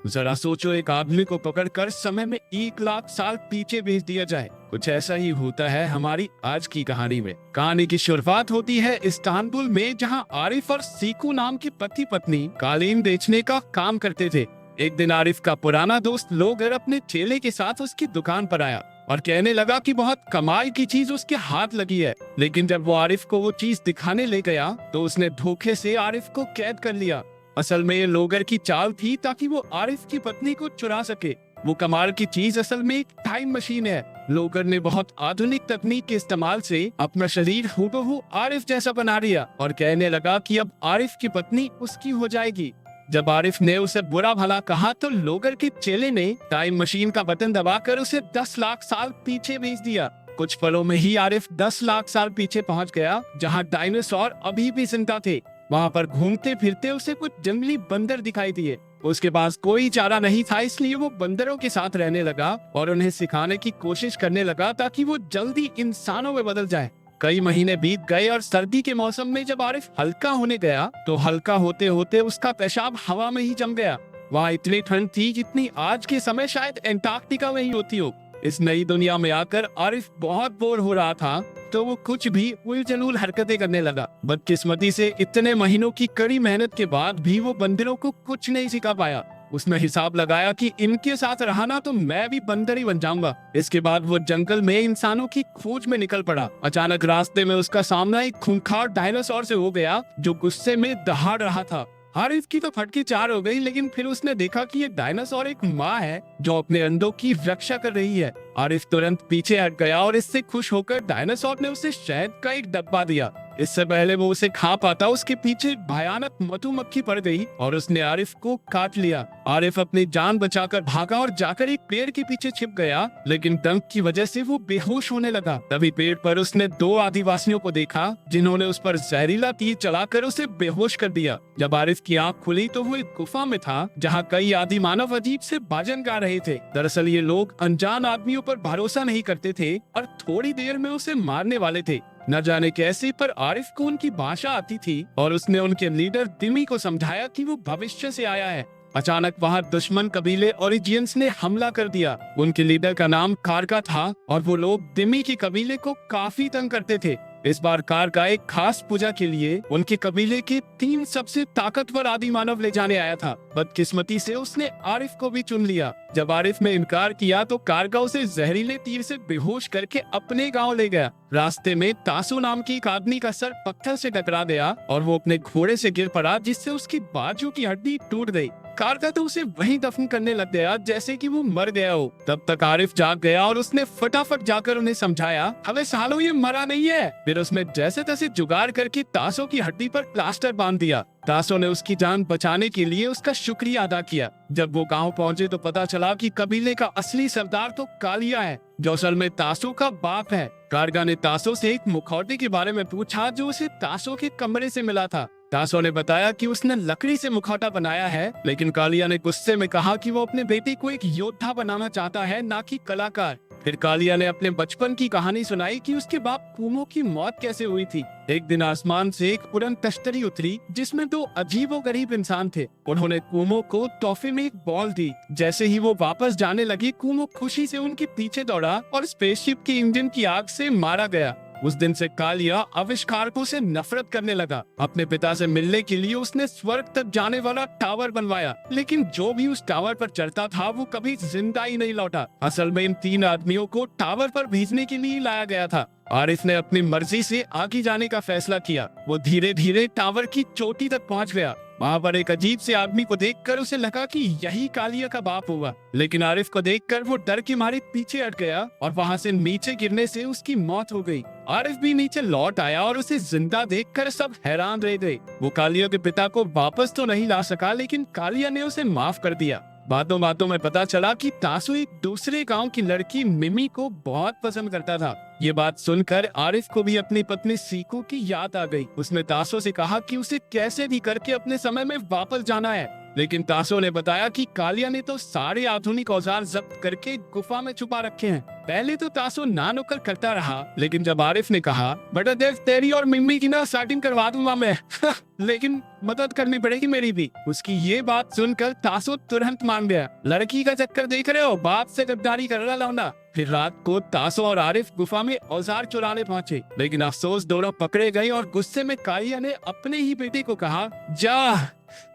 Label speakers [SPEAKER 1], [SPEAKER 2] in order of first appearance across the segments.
[SPEAKER 1] जरा सोचो, एक आदमी को पकड़कर समय में 1 लाख साल पीछे भेज दिया जाए। कुछ ऐसा ही होता है हमारी आज की कहानी में। कहानी की शुरुआत होती है इस्तांबुल में, जहां आरिफ और सीकू नाम के पति पत्नी कालीन बेचने का काम करते थे। एक दिन आरिफ का पुराना दोस्त लोगर अपने चेले के साथ उसकी दुकान पर आया और कहने लगा कि बहुत कमाल की चीज उसके हाथ लगी है। लेकिन जब वो आरिफ को वो चीज दिखाने ले गया तो उसने धोखे से आरिफ को कैद कर लिया। असल में ये लोगर की चाल थी ताकि वो आरिफ की पत्नी को चुरा सके। वो कमाल की चीज असल में एक टाइम मशीन है। लोगर ने बहुत आधुनिक तकनीक के इस्तेमाल से अपना शरीर हूबहू आरिफ जैसा बना लिया और कहने लगा कि अब आरिफ की पत्नी उसकी हो जाएगी। जब आरिफ ने उसे बुरा भला कहा तो लोगर के चेले ने टाइम मशीन का बटन दबाकर उसे 10 लाख साल पीछे भेज दिया। कुछ पलों में ही आरिफ 10 लाख साल पीछे पहुंच गया, जहां डायनासोर अभी भी जिंदा थे। वहां पर घूमते फिरते उसे कुछ जंगली बंदर दिखाई दिए। उसके पास कोई चारा नहीं था, इसलिए वो बंदरों के साथ रहने लगा और उन्हें सिखाने की कोशिश करने लगा ताकि वो जल्दी इंसानों में बदल जाए। कई महीने बीत गए और सर्दी के मौसम में जब आरिफ हल्का होने गया तो हल्का होते होते उसका पेशाब हवा में ही जम गया। वहाँ इतनी ठंड थी जितनी आज के समय शायद एंटार्क्टिका में ही होती हो। इस नई दुनिया में आकर आरिफ बहुत बोर हो रहा था, तो वो कुछ भी उलझुल हरकतें करने लगा। बदकिस्मती से इतने महीनों की कड़ी मेहनत के बाद भी वो बंदरों को कुछ नहीं सिखा पाया। उसने हिसाब लगाया कि इनके साथ रहा तो मैं भी बंदर ही बन जाऊंगा। इसके बाद वो जंगल में इंसानों की खोज में निकल पड़ा। अचानक रास्ते में उसका सामना एक खूंखार डायनासोर से हो गया जो गुस्से में दहाड़ रहा था। आरिफ की तो फटकी चार हो गई, लेकिन फिर उसने देखा कि ये डायनासोर एक माँ है जो अपने अंडों की रक्षा कर रही है। आरिफ तुरंत पीछे हट गया और इससे खुश होकर डायनासोर ने उसे शहद का एक डब्बा दिया। इससे पहले वो उसे खा पाता उसके पीछे भयानक मधुमक्खी पड़ गई और उसने आरिफ को काट लिया। आरिफ अपनी जान बचाकर भागा और जाकर एक पेड़ के पीछे छिप गया, लेकिन दम की वजह से वो बेहोश होने लगा। तभी पेड़ पर उसने 2 आदिवासियों को देखा जिन्होंने उस पर जहरीला तीर चलाकर उसे बेहोश कर दिया। जब आरिफ की आंख खुली तो वो एक गुफा में था जहाँ कई आदि मानव अजीब से भजन गा रहे थे। दरअसल ये लोग अनजान आदमियों पर भरोसा नहीं करते थे और थोड़ी देर में उसे मारने वाले थे। न जाने कैसे पर आरिफ को उनकी भाषा आती थी और उसने उनके लीडर दिमी को समझाया कि वो भविष्य से आया है। अचानक वहां दुश्मन कबीले ओरिजियंस ने हमला कर दिया। उनके लीडर का नाम कारका था और वो लोग दिमी के कबीले को काफी तंग करते थे। इस बार कारका एक खास पूजा के लिए उनके कबीले के 3 सबसे ताकतवर आदि मानव ले जाने आया था। बदकिस्मती से उसने आरिफ को भी चुन लिया। जब आरिफ ने इनकार किया तो कारका उसे जहरीले तीर से बेहोश करके अपने गांव ले गया। रास्ते में तासु नाम की एक आदमी का सर पत्थर से टकरा गया और वो अपने घोड़े से गिर पड़ा, जिससे उसकी बाजू की हड्डी टूट गई। कारका तो उसे वहीं दफन करने लग गया जैसे कि वो मर गया हो। तब तक आरिफ जाग गया और उसने फटाफट जाकर उन्हें समझाया, अबे सालो ये मरा नहीं है। फिर उसने जैसे तैसे जुगाड़ करके तासो की हड्डी पर प्लास्टर बांध दिया। तासो ने उसकी जान बचाने के लिए उसका शुक्रिया अदा किया। जब वो गांव पहुंचे तो पता चला कि कबीले का असली सरदार तो कालिया है, जो असल में तासो का बाप है। कारगा ने तासो से एक मुखौटे के बारे में पूछा जो उसे तासो के कमरे से मिला था। तासो ने बताया कि उसने लकड़ी से मुखौटा बनाया है, लेकिन कालिया ने गुस्से में कहा कि वो अपने बेटे को एक योद्धा बनाना चाहता है, ना कि कलाकार। फिर कालिया ने अपने बचपन की कहानी सुनाई कि उसके बाप कुमो की मौत कैसे हुई थी। एक दिन आसमान से एक उड़न तश्तरी उतरी जिसमें 2 अजीबोगरीब इंसान थे। उन्होंने कुमो को तोहफे में एक बॉल दी। जैसे ही वो वापस जाने लगी, कुमो खुशी से उनके पीछे दौड़ा और स्पेसशिप के इंजन की आग से मारा गया। उस दिन से कालिया आविष्कारकों से नफरत करने लगा। अपने पिता से मिलने के लिए उसने स्वर्ग तक जाने वाला टावर बनवाया, लेकिन जो भी उस टावर पर चढ़ता था वो कभी जिंदा ही नहीं लौटा। असल में इन 3 आदमियों को टावर पर भेजने के लिए लाया गया था। आरिफ ने अपनी मर्जी से आगे जाने का फैसला किया। वो धीरे धीरे टावर की चोटी तक पहुंच गया। वहाँ पर एक अजीब से आदमी को देखकर उसे लगा कि यही कालिया का बाप होगा, लेकिन आरिफ को देखकर वो डर के मारे पीछे हट गया और वहाँ से नीचे गिरने से उसकी मौत हो गई। आरिफ भी नीचे लौट आया और उसे जिंदा देखकर सब हैरान रह गए। वो कालिया के पिता को वापस तो नहीं ला सका, लेकिन कालिया ने उसे माफ कर दिया। बातों बातों में पता चला कि तासु एक दूसरे गांव की लड़की मिमी को बहुत पसंद करता था। ये बात सुनकर आरिफ को भी अपनी पत्नी सीकू की याद आ गई। उसने तासो से कहा कि उसे कैसे भी करके अपने समय में वापस जाना है। लेकिन तासो ने बताया कि कालिया ने तो सारे आधुनिक औजार जब्त करके गुफा में छुपा रखे हैं। पहले तो तासो ना नुक्कड़ करता रहा, लेकिन जब आरिफ ने कहा बेटा देव तेरी और मिम्मी की ना सेटिंग करवा दूंगा मैं लेकिन मदद करनी पड़ेगी मेरी भी। उसकी ये बात सुनकर तासो तुरंत मान गया। लड़की का चक्कर देख रहे हो, बाप से गद्दारी कर रहा लौंडा। फिर रात को तासो और आरिफ गुफा में औजार चुराने पहुंचे, लेकिन अफसोस दोनों पकड़े गए और गुस्से में कालिया ने अपने ही बेटे को कहा जा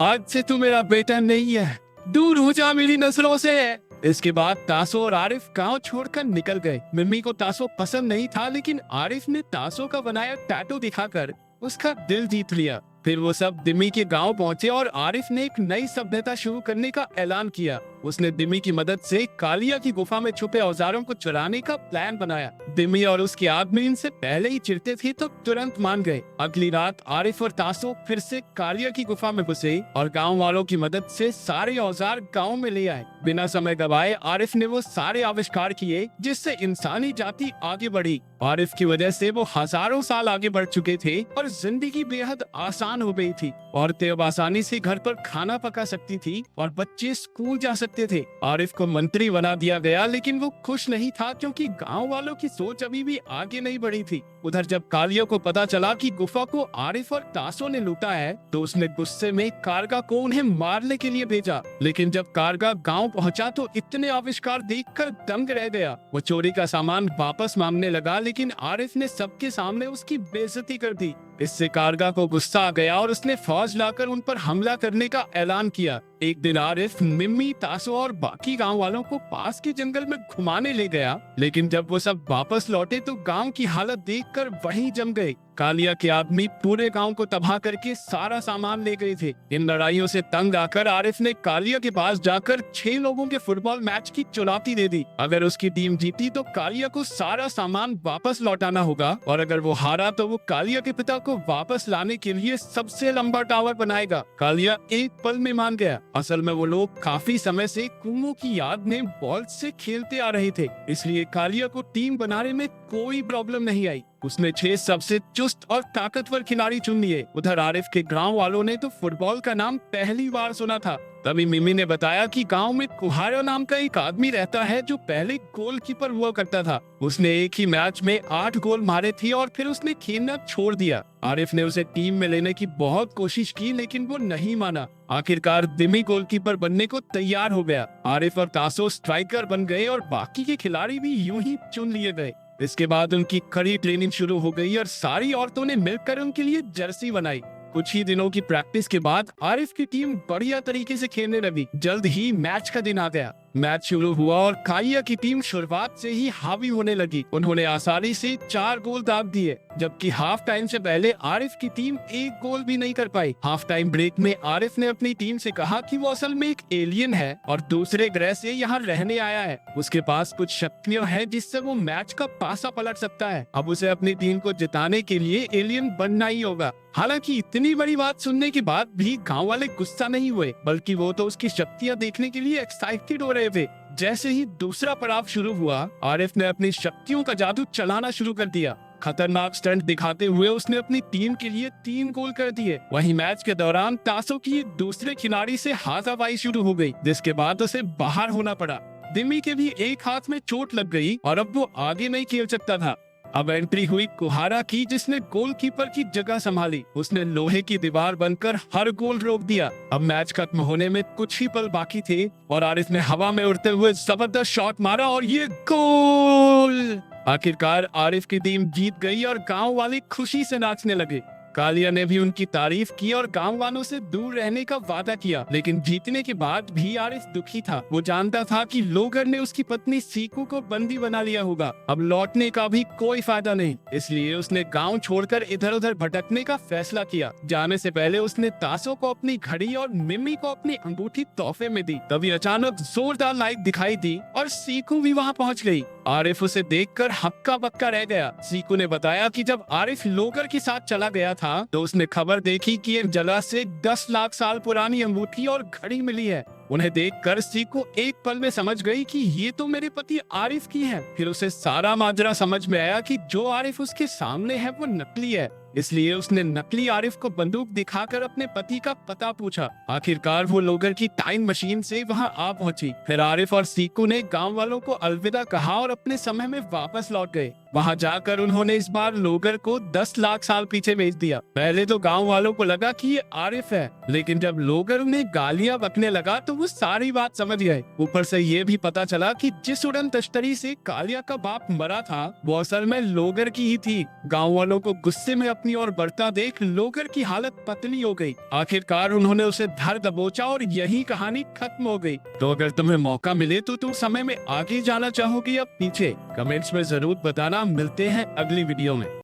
[SPEAKER 1] आज से तू मेरा बेटा नहीं है, दूर हो जा मेरी नजरों से। इसके बाद तासो और आरिफ गांव छोड़कर निकल गए। मिम्मी को तासो पसंद नहीं था, लेकिन आरिफ ने तासो का बनाया टैटू दिखाकर उसका दिल जीत लिया। फिर वो सब दिम्मी के गांव पहुंचे और आरिफ ने एक नई सभ्यता शुरू करने का ऐलान किया। उसने दिम्मी की मदद से कालिया की गुफा में छुपे औजारों को चुराने का प्लान बनाया। दिम्मी और उसके आदमी इनसे पहले ही चिढ़ते थे तो तुरंत मान गए। अगली रात आरिफ और तासो फिर से कालिया की गुफा में घुसे और गांव वालों की मदद से सारे औजार गांव में ले आए। बिना समय गवाए आरिफ ने वो सारे आविष्कार किए जिससे इंसानी जाति आगे बढ़ी। आरिफ की वजह से वो हजारों साल आगे बढ़ चुके थे और जिंदगी बेहद आसान हो गई थी। औरतें अब आसानी से घर पर खाना पका सकती थी और बच्चे स्कूल जा सकते थे। आरिफ को मंत्री बना दिया गया, लेकिन वो खुश नहीं था क्योंकि गांव वालों की सोच अभी भी आगे नहीं बढ़ी थी। उधर जब कालिया को पता चला कि गुफा को आरिफ और तासो ने लूटा है, तो उसने गुस्से में कारगा को उन्हें मारने के लिए भेजा। लेकिन जब कारगा गांव पहुंचा तो इतने आविष्कार देखकर दंग रह गया। वो चोरी का सामान वापस मांगने लगा, लेकिन आरिफ ने सबके सामने उसकी बेइज्जती कर दी। इससे कारगा को गुस्सा आ गया और उसने फौज लाकर उन पर हमला करने का ऐलान किया। एक दिन आरिफ मिम्मी, तासो और बाकी गांव वालों को पास के जंगल में घुमाने ले गया, लेकिन जब वो सब वापस लौटे तो गांव की हालत देखकर वहीं जम गए। कालिया के आदमी पूरे गांव को तबाह करके सारा सामान ले गए थे। इन लड़ाइयों से तंग आकर आरिफ ने कालिया के पास जाकर 6 लोगों के फुटबॉल मैच की चुनौती दे दी। अगर उसकी टीम जीती तो कालिया को सारा सामान वापस लौटाना होगा, और अगर वो हारा तो वो कालिया के पिता को वापस लाने के लिए सबसे लंबा टावर बनाएगा। कालिया एक पल में मान गया। असल में वो लोग काफी समय से कुओं की याद में बॉल से खेलते आ रहे थे, इसलिए कालिया को टीम बनाने में कोई प्रॉब्लम नहीं आई। उसने 6 सबसे चुस्त और ताकतवर खिलाड़ी चुन लिए। उधर आरिफ के गांव वालों ने तो फुटबॉल का नाम पहली बार सुना था। तभी मिमी ने बताया कि गांव में कुहारा नाम का एक आदमी रहता है जो पहले गोलकीपर हुआ करता था। उसने एक ही मैच में 8 गोल मारे थे और फिर उसने खेलना छोड़ दिया। आरिफ ने उसे टीम में लेने की बहुत कोशिश की, लेकिन वो नहीं माना। आखिरकार दिमी गोलकीपर बनने को तैयार हो गया। आरिफ और तासो स्ट्राइकर बन गए और बाकी के खिलाड़ी भी यूं ही चुन लिए गए। इसके बाद उनकी कड़ी ट्रेनिंग शुरू हो गई और सारी औरतों ने मिलकर उनके लिए जर्सी बनाई। कुछ ही दिनों की प्रैक्टिस के बाद आरिफ की टीम बढ़िया तरीके से खेलने लगी। जल्द ही मैच का दिन आ गया। मैच शुरू हुआ और कालिया की टीम शुरुआत से ही हावी होने लगी। उन्होंने आसानी से 4 गोल दाग दिए, जबकि हाफ टाइम से पहले आरिफ की टीम एक गोल भी नहीं कर पाई। हाफ टाइम ब्रेक में आरिफ ने अपनी टीम से कहा कि वो असल में एक एलियन है और दूसरे ग्रह से यहाँ रहने आया है। उसके पास कुछ शक्तियाँ हैं जिससे वो मैच का पासा पलट सकता है। अब उसे अपनी टीम को जिताने के लिए एलियन बनना ही होगा। हालांकि इतनी बड़ी बात सुनने के बाद भी गांव वाले गुस्सा नहीं हुए, बल्कि वो तो उसकी शक्तियां देखने के लिए एक्साइटेड हो रहे थे। जैसे ही दूसरा पड़ाव शुरू हुआ, आरिफ ने अपनी शक्तियों का जादू चलाना शुरू कर दिया। खतरनाक स्टंट दिखाते हुए उसने अपनी टीम के लिए 3 गोल कर दिए। वहीं मैच के दौरान तासो की दूसरे खिलाड़ी से हाथापाई शुरू हो गई, जिसके बाद उसे बाहर होना पड़ा। दिमी के भी एक हाथ में चोट लग गई और अब वो आगे नहीं खेल सकता था। अब एंट्री हुई कुहारा की, जिसने गोलकीपर की जगह संभाली। उसने लोहे की दीवार बनकर हर गोल रोक दिया। अब मैच खत्म होने में कुछ ही पल बाकी थे और आरिफ ने हवा में उड़ते हुए जबरदस्त शॉट मारा और ये गोल! आखिरकार आरिफ की टीम जीत गई और गांव वाले खुशी से नाचने लगे। कालिया ने भी उनकी तारीफ की और गांव वालों से दूर रहने का वादा किया, लेकिन जीतने के बाद भी आरिफ दुखी था। वो जानता था कि लोगर ने उसकी पत्नी सीकू को बंदी बना लिया होगा। अब लौटने का भी कोई फायदा नहीं, इसलिए उसने गांव छोड़कर इधर उधर भटकने का फैसला किया। जाने से पहले उसने तासो को अपनी घड़ी और मिम्मी को अपनी अंगूठी तोहफे में दी। तभी अचानक जोरदार लाइट दिखाई दी और सीकू भी वहाँ पहुँच गई। आरिफ उसे देखकर हक्का बक्का रह गया। सीकू ने बताया कि जब आरिफ लोगर के साथ चला गया था तो उसने खबर देखी कि एक जगह से 10 लाख साल पुरानी अंगूठी और घड़ी मिली है। उन्हें देखकर सीको एक पल में समझ गई कि ये तो मेरे पति आरिफ की है। फिर उसे सारा माजरा समझ में आया कि जो आरिफ उसके सामने है वो नकली है, इसलिए उसने नकली आरिफ को बंदूक दिखाकर अपने पति का पता पूछा। आखिरकार वो लोगर की टाइम मशीन से वहां आ पहुंची। फिर आरिफ और सीकू ने गांव वालों को अलविदा कहा और अपने समय में वापस लौट गए। वहां जाकर उन्होंने इस बार लोगर को 10 लाख साल पीछे भेज दिया। पहले तो गांव वालों को लगा कि ये आरिफ है, लेकिन जब लोगर उन्हें गालियां बकने लगा तो वो सारी बात समझ गए। ऊपर से ये भी पता चला कि जिस उड़न तश्तरी से कालिया का बाप मरा था वो असल में लोगर की ही थी। गाँव वालों को गुस्से में अपनी ओर बढ़ता देख लोगर की हालत पतली हो गई। आखिरकार उन्होंने उसे धर दबोचा और यही कहानी खत्म हो गई। तो अगर तुम्हें मौका मिले तो तुम समय में आगे जाना चाहोगी या पीछे? कमेंट्स में जरूर बताना। मिलते हैं अगली वीडियो में।